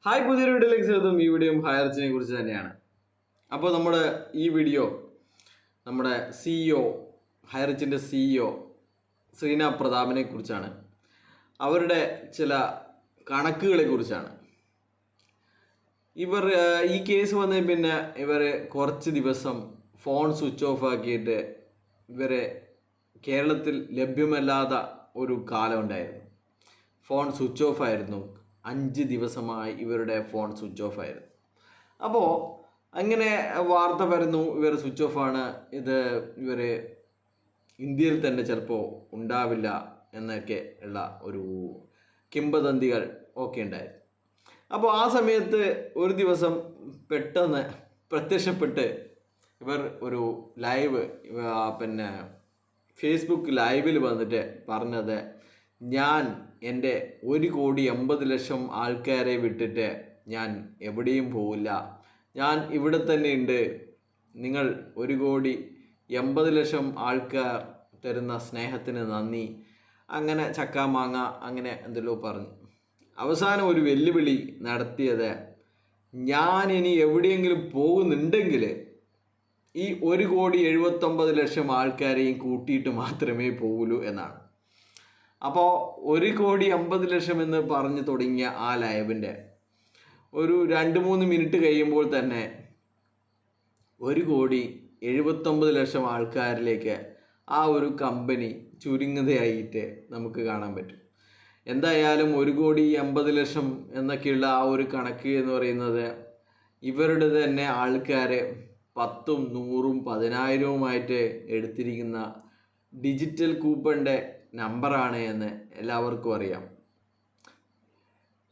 Hi, പുതിയൊരു വീഡിയോയിലേക്ക് സ്വാഗതം. ഈ വീഡിയോ ഹയർച്ചിനെ കുറിച്ച് തന്നെയാണ്. അപ്പോൾ ഈ വീഡിയോ നമ്മുടെ ഹയർച്ചിൻ്റെ CEO ശ്രീന പ്രതാപനെ കുറിച്ചാണ്. അവരുടെ ചില കണക്കുകളെ കുറിച്ചാണ്. ഈ കേസ് വന്നതിന് പിന്നെ ഇവർ കുറച്ച് ദിവസം ഫോൺ സ്വിച്ച് ഓഫ് ആക്കിയിട്ട് ഇവരെ കേരളത്തിൽ ലഭ്യമല്ലാത്ത ഒരു കാലം ഉണ്ടായിരുന്നു. ഫോൺ സ്വിച്ച് ഓഫ് ആയിരുന്നു. 5 ദിവസമായി ഇവരുടെ ഫോൺ സ്വിച്ച് ഓഫ് ആയിരുന്നു. അപ്പോൾ അങ്ങനെ വാർത്ത വരുന്നു, ഇവർ സ്വിച്ച് ഓഫാണ്, ഇവർ ഇന്ത്യയിൽ തന്നെ ചിലപ്പോൾ ഉണ്ടാവില്ല എന്നൊക്കെ ഉള്ള ഒരു കിംവദന്തികൾ ഒക്കെ ഉണ്ടായിരുന്നു. അപ്പോൾ ആ സമയത്ത് ഒരു ദിവസം പെട്ടെന്ന് പ്രത്യക്ഷപ്പെട്ട് ഇവർ ഒരു ലൈവ് ഫേസ്ബുക്ക് ലൈവിൽ വന്നിട്ട് പറഞ്ഞത്, ഞാൻ എൻ്റെ 1,80,00,000 ആൾക്കാരെ വിട്ടിട്ട് ഞാൻ എവിടെയും പോവില്ല, ഞാൻ ഇവിടെ തന്നെ ഉണ്ട്, നിങ്ങൾ 1,80,00,000 ആൾക്കാർ തരുന്ന സ്നേഹത്തിന് നന്ദി, അങ്ങനെ ചക്കാമാങ്ങ അങ്ങനെ എന്തെല്ലോ പറഞ്ഞു. അവസാനം ഒരു വെല്ലുവിളി നടത്തിയത്, ഞാൻ ഇനി എവിടെയെങ്കിലും പോകുന്നുണ്ടെങ്കിൽ ഈ 1,79,00,000 ആൾക്കാരെയും കൂട്ടിയിട്ട് മാത്രമേ പോകൂ എന്നാണ്. അപ്പോൾ 1,80,00,000 എന്ന് പറഞ്ഞു തുടങ്ങിയ ആ ലൈവിൻ്റെ ഒരു 2-3 മിനിറ്റ് കഴിയുമ്പോൾ തന്നെ 1,79,00,000 ആൾക്കാരിലേക്ക് ആ ഒരു കമ്പനി ചുരുങ്ങുന്നതായിട്ട് നമുക്ക് കാണാൻ പറ്റും. എന്തായാലും 1,80,00,000 എന്നൊക്കെയുള്ള ആ ഒരു കണക്ക് എന്ന് പറയുന്നത് ഇവരുടെ തന്നെ ആൾക്കാർ 10ഉം 100ഉം 10,000ഉമായിട്ട് എടുത്തിരിക്കുന്ന ഡിജിറ്റൽ കൂപ്പണിൻ്റെ നമ്പറാണ് എന്ന് എല്ലാവർക്കും അറിയാം.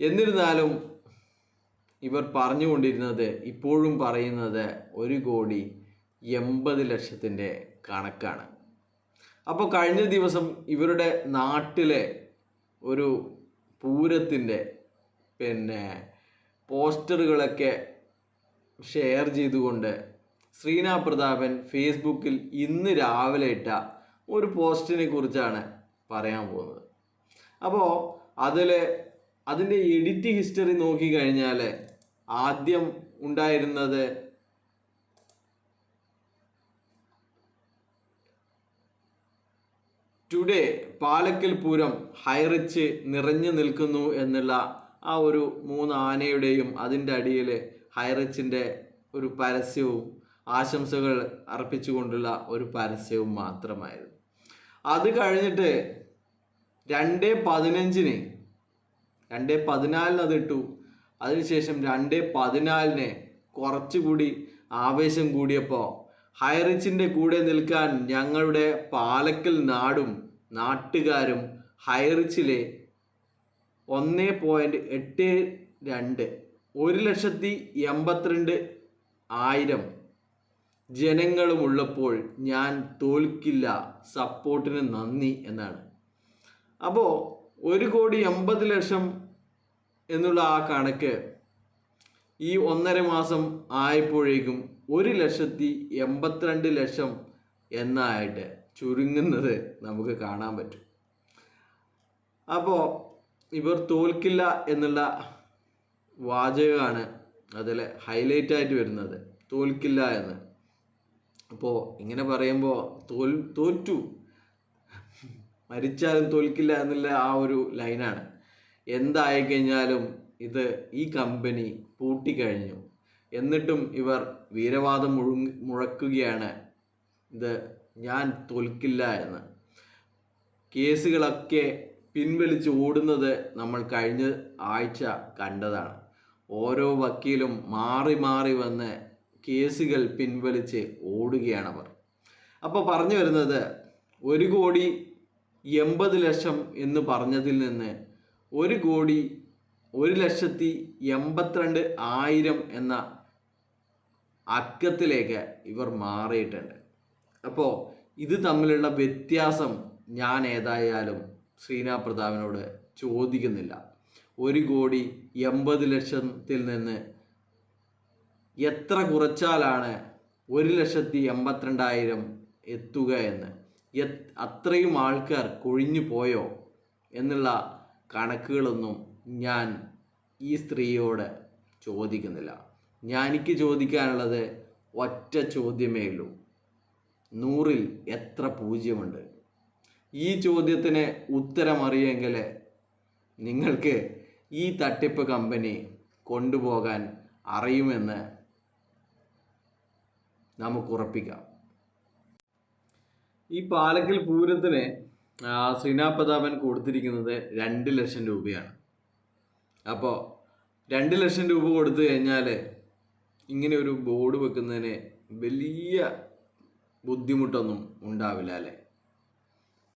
എന്നിരുന്നാലും ഇവർ പറഞ്ഞുകൊണ്ടിരുന്നത്, ഇപ്പോഴും പറയുന്നത് 1,80,00,000 കണക്കാണ്. അപ്പോൾ കഴിഞ്ഞ ദിവസം ഇവരുടെ നാട്ടിലെ ഒരു പൂരത്തിൻ്റെ പോസ്റ്ററുകളൊക്കെ ഷെയർ ചെയ്തുകൊണ്ട് ശ്രീന പ്രതാപൻ ഫേസ്ബുക്കിൽ ഇന്ന് രാവിലെ ഇട്ട ഒരു പോസ്റ്റിനെ കുറിച്ചാണ് പറയാൻ പോകുന്നത്. അപ്പോൾ അതിൻ്റെ എഡിറ്റ് ഹിസ്റ്ററി നോക്കിക്കഴിഞ്ഞാൽ ആദ്യം ഉണ്ടായിരുന്നത് ടുഡേ പാലക്കൽ പൂരം ഹൈറിച്ച് നിറഞ്ഞു നിൽക്കുന്നു എന്നുള്ള ആ ഒരു 3 ആനയുടെയും അതിൻ്റെ അടിയിൽ ഹൈറിച്ചിൻ്റെ ഒരു പരസ്യവും ആശംസകൾ അർപ്പിച്ചുകൊണ്ടുള്ള ഒരു പരസ്യവും മാത്രമായിരുന്നു. അത് കഴിഞ്ഞിട്ട് 2:15 2:14 അതിട്ടു. അതിനുശേഷം 2:14 കുറച്ചുകൂടി ആവേശം കൂടിയപ്പോൾ, ഹൈറിച്ചിൻ്റെ കൂടെ നിൽക്കാൻ ഞങ്ങളുടെ പാലക്കൽ നാടും നാട്ടുകാരും ഹൈറിച്ചിലെ 1.82 1,82,000 ജനങ്ങളുമുള്ളപ്പോൾ ഞാൻ തോൽക്കില്ല, സപ്പോർട്ടിന് നന്ദി എന്നാണ്. അപ്പോൾ 1,80,00,000 എന്നുള്ള ആ കണക്ക് ഈ 1.5 മാസം ആയപ്പോഴേക്കും 1,82,00,000 എന്നായിട്ട് ചുരുങ്ങുന്നത് നമുക്ക് കാണാൻ പറ്റും. അപ്പോൾ ഇവർ തോൽക്കില്ല എന്നുള്ള വാചകമാണ് അതിൽ ഹൈലൈറ്റായിട്ട് വരുന്നത്, തോൽക്കില്ല എന്ന്. അപ്പോൾ ഇങ്ങനെ പറയുമ്പോൾ തോറ്റു, മരിച്ചാലും തോൽക്കില്ല എന്നുള്ള ആ ഒരു ലൈനാണ്. എന്തായിക്കഴിഞ്ഞാലും ഈ കമ്പനി പൂട്ടിക്കഴിഞ്ഞു. എന്നിട്ടും ഇവർ വീരവാദം മുഴക്കുകയാണ്, ഞാൻ തോൽക്കില്ല എന്ന്. കേസുകളൊക്കെ പിൻവലിച്ച് ഓടുന്നത് നമ്മൾ കഴിഞ്ഞ ആഴ്ച കണ്ടതാണ്. ഓരോ വക്കീലും മാറി മാറി വന്ന് കേസുകൾ പിൻവലിച്ച് ഓടുകയാണവർ. അപ്പോൾ പറഞ്ഞു വരുന്നത്, 1,80,00,000 എന്ന് പറഞ്ഞതിൽ നിന്ന് 1,182,000 എന്ന അക്കത്തിലേക്ക് ഇവർ മാറിയിട്ടുണ്ട്. അപ്പോൾ ഇത് തമ്മിലുള്ള വ്യത്യാസം ഞാൻ ഏതായാലും ശ്രീന പ്രതാപനോട് ചോദിക്കുന്നില്ല. 1,80,00,000 നിന്ന് എത്ര കുറച്ചാലാണ് 1,82,000 എത്തുക എന്ന്, അത്രയും ആൾക്കാർ കൊഴിഞ്ഞു പോയോ എന്നുള്ള കണക്കുകളൊന്നും ഞാൻ ഈ സ്ത്രീയോട് ചോദിക്കുന്നില്ല. എനിക്ക് ചോദിക്കാനുള്ളത് ഒറ്റ ചോദ്യമേ ഉള്ളൂ: 100-ൽ എത്ര പൂജ്യമുണ്ട്? ഈ ചോദ്യത്തിന് ഉത്തരമറിയെങ്കിൽ നിങ്ങൾക്ക് ഈ തട്ടിപ്പ് കമ്പനി കൊണ്ടുപോകാൻ അറിയുമെന്ന് നമുക്ക് ഉറപ്പിക്കാം. ഈ പാലക്കൽ പൂരത്തിന് ശ്രീനാഥ് പ്രതാപൻ കൊടുത്തിരിക്കുന്നത് 2 ലക്ഷം രൂപയാണ്. അപ്പോൾ 2 ലക്ഷം രൂപ കൊടുത്തു കഴിഞ്ഞാൽ ഇങ്ങനെ ഒരു ബോർഡ് വെക്കുന്നതിന് വലിയ ബുദ്ധിമുട്ടൊന്നും ഉണ്ടാവില്ല അല്ലേ?